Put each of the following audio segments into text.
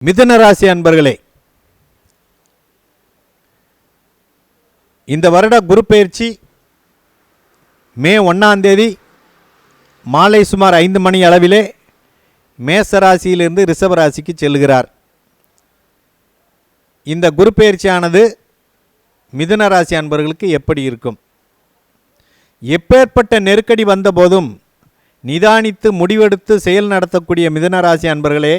மிதுன ராசி அன்பர்களே, இந்த வருட குரு பெயர்ச்சி மே 1 மாலை சுமார் 5 மணி அளவிலே மேசராசியிலிருந்து ரிஷபராசிக்கு செல்கிறார். இந்த குரு பெயர்ச்சியானது மிதுன ராசி அன்பர்களுக்கு எப்படி இருக்கும்? எப்பேற்பட்ட நெருக்கடி வந்தபோதும் நிதானித்து முடிவெடுத்து செயல் நடத்தக்கூடிய மிதுன ராசி அன்பர்களே,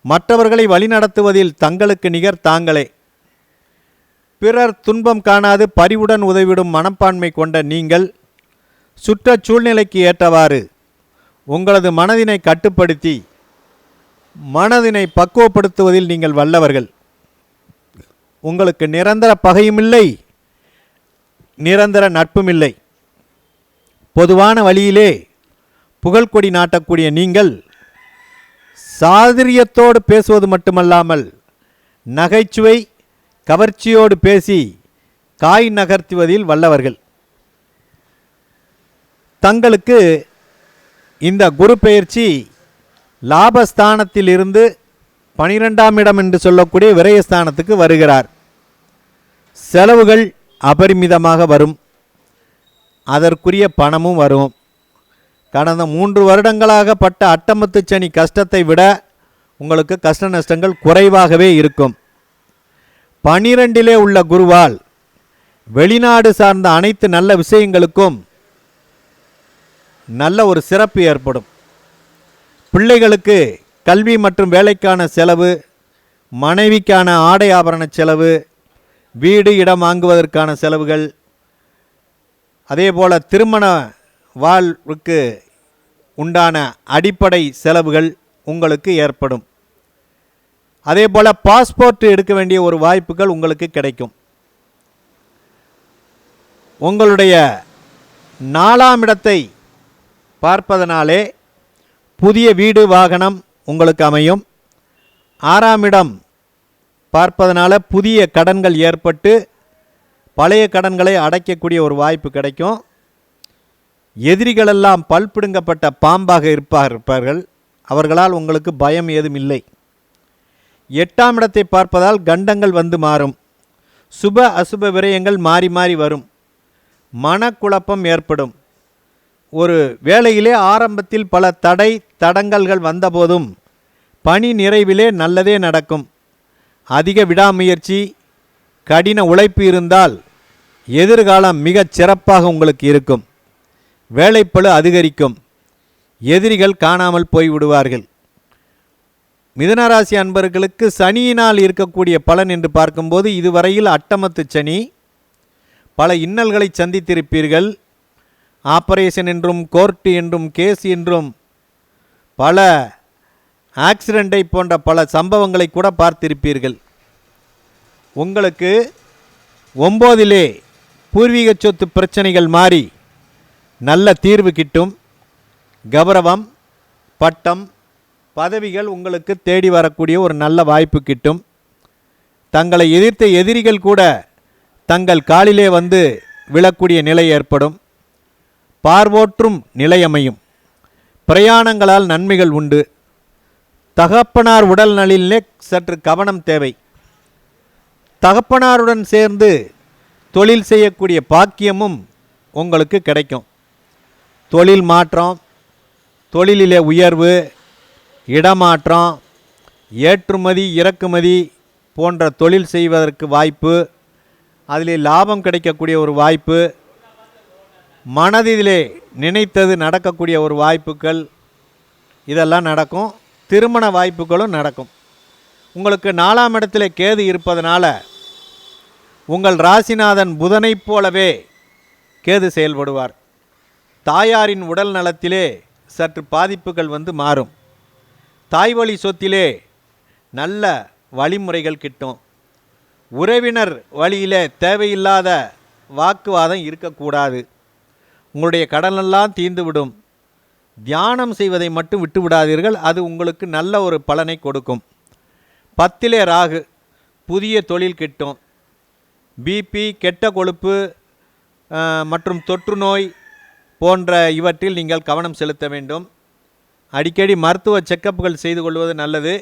மற்றவர்களை வழிநடத்துவதில் தங்களுக்கு நிகர் தாங்களே. பிறர் துன்பம் காணாது பரிவுடன் உதவிடும் மனப்பான்மை கொண்ட நீங்கள் சுற்றச் சூழ்நிலைக்கு ஏற்றவாறு உங்களது மனதினை கட்டுப்படுத்தி மனதினை பக்குவப்படுத்துவதில் நீங்கள் வல்லவர்கள். உங்களுக்கு நிரந்தர பகையுமில்லை, நிரந்தர நட்புமில்லை. பொதுவான வழியிலே புகழ்கொடி நாட்டக்கூடிய நீங்கள் சாதுரியத்தோடு பேசுவது மட்டுமல்லாமல் நகைச்சுவை கவர்ச்சியோடு பேசி காய் நகர்த்துவதில் வல்லவர்கள். தங்களுக்கு இந்த குரு பெயர்ச்சி லாபஸ்தானத்தில் இருந்து 12ஆம் இடம் என்று சொல்லக்கூடிய விரயஸ்தானத்துக்கு வருகிறார். செலவுகள் அபரிமிதமாக வரும், அதற்குரிய பணமும் வரும். கடந்த 3 வருடங்களாக பட்ட அட்டமத்து சனி கஷ்டத்தை விட உங்களுக்கு கஷ்ட நஷ்டங்கள் குறைவாகவே இருக்கும். 12 உள்ள குருவால் வெளிநாடு சார்ந்த அனைத்து நல்ல விஷயங்களுக்கும் நல்ல ஒரு சிறப்பு ஏற்படும். பிள்ளைகளுக்கு கல்வி மற்றும் வேலைக்கான செலவு, மனைவிக்கான ஆடை ஆபரண செலவு, வீடு இடம் வாங்குவதற்கான செலவுகள், அதேபோல் திருமண வாழ்வுக்கு உண்டான அடிப்படை செலவுகள் உங்களுக்கு ஏற்படும். அதேபோல் பாஸ்போர்ட் எடுக்க வேண்டிய ஒரு வாய்ப்புகள் உங்களுக்கு கிடைக்கும். உங்களுடைய 4ஆம் இடத்தை பார்ப்பதனாலே புதிய வீடு வாகனம் உங்களுக்கு அமையும். 6ஆம் இடம் பார்ப்பதனால புதிய கடன்கள் ஏற்பட்டு பழைய கடன்களை அடைக்கக்கூடிய ஒரு வாய்ப்பு கிடைக்கும். எதிரிகளெல்லாம் பல்பிடுங்கப்பட்ட பாம்பாக இருப்பார்கள். அவர்களால் உங்களுக்கு பயம் ஏதும் இல்லை. 8ஆம் இடத்தை பார்ப்பதால் கண்டங்கள் வந்து மாறும். சுப அசுப விரயங்கள் மாறி மாறி வரும். மனக்குழப்பம் ஏற்படும். ஒரு வேளையிலே ஆரம்பத்தில் பல தடங்கல்கள் வந்தபோதும் பணி நிறைவிலே நல்லதே நடக்கும். அதிக விடாமுயற்சி கடின உழைப்பு இருந்தால் எதிர்காலம் மிகச் சிறப்பாக உங்களுக்கு இருக்கும். வேலைப்பளு அதிகரிக்கும். எதிரிகள் காணாமல் போய்விடுவார்கள். மிதுனராசி அன்பர்களுக்கு சனியினால் இருக்கக்கூடிய பலன் என்று பார்க்கும்போது இதுவரையில் அட்டமத்து சனி, பல இன்னல்களை சந்தித்திருப்பீர்கள். ஆபரேஷன் என்றும் கோர்ட்டு என்றும் கேஸ் என்றும் பல ஆக்சிடெண்ட்டை போன்ற பல சம்பவங்களை கூட பார்த்திருப்பீர்கள். உங்களுக்கு 9 பூர்வீக சொத்து பிரச்சனைகள் மாறி நல்ல தீர்வு கிட்டும். கௌரவம், பட்டம், பதவிகள் உங்களுக்கு தேடி வரக்கூடிய ஒரு நல்ல வாய்ப்பு கிட்டும். தங்களை எதிர்த்த எதிரிகள் கூட தங்கள் காலிலே வந்து விழக்கூடிய நிலை ஏற்படும். பார்வோற்றும் நிலையமையும். பிரயாணங்களால் நன்மைகள் உண்டு. தகப்பனார் உடல் நலிலே சற்று கவனம் தேவை. தகப்பனாருடன் சேர்ந்து தொழில் செய்யக்கூடிய பாக்கியமும் உங்களுக்கு கிடைக்கும். தொழில் மாற்றம், தொழிலிலே உயர்வு, இடமாற்றம், ஏற்றுமதி இறக்குமதி போன்ற தொழில் செய்வதற்கு வாய்ப்பு, அதிலே லாபம் கிடைக்கக்கூடிய ஒரு வாய்ப்பு, மனதிலே நினைத்தது நடக்கக்கூடிய ஒரு வாய்ப்புகள், இதெல்லாம் நடக்கும். திருமண வாய்ப்புகளும் நடக்கும். உங்களுக்கு 4ஆம் இடத்திலே கேது இருப்பதனால உங்கள் ராசிநாதன் புதனைப் போலவே கேது செயல்படுவார். தாயாரின் உடல் நலத்திலே சற்று பாதிப்புகள் வந்து மாறும். தாய்வழி சொத்திலே நல்ல வழிமுறைகள் கிட்டும். உறவினர் வழியிலே தேவையில்லாத வாக்குவாதம் இருக்கக்கூடாது. உங்களுடைய கடனெல்லாம் தீர்ந்துவிடும். தியானம் செய்வதை மட்டும் விட்டு விடாதீர்கள். அது உங்களுக்கு நல்ல ஒரு பலனை கொடுக்கும். 10 ராகு, புதிய தொழில் கிட்டும். பிபி, கெட்ட கொழுப்பு மற்றும் தொற்று நோய் போன்ற இவற்றில் நீங்கள் கவனம் செலுத்த வேண்டும். அடிக்கடி மருத்துவ செக்கப்புகள் செய்து கொள்வது நல்லது.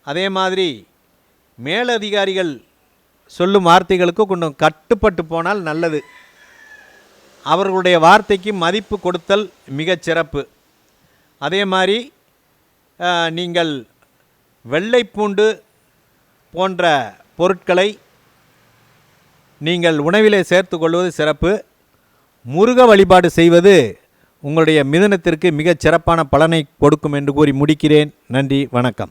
அதே மாதிரி மேலதிகாரிகள் சொல்லும் வார்த்தைகளுக்கு கொஞ்சம் கட்டுப்பட்டு போனால் நல்லது. அவர்களுடைய வார்த்தைக்கு மதிப்பு கொடுத்தல் மிகச் சிறப்பு. அதே மாதிரி நீங்கள் வெள்ளைப்பூண்டு போன்ற பொருட்களை நீங்கள் உணவிலே சேர்த்து கொள்வது சிறப்பு. முருக வழிபாடு செய்வது உங்களுடைய மிதுனத்திற்கு மிகச் சிறப்பான பலனை கொடுக்கும் என்று கூறி முடிக்கிறேன். நன்றி, வணக்கம்.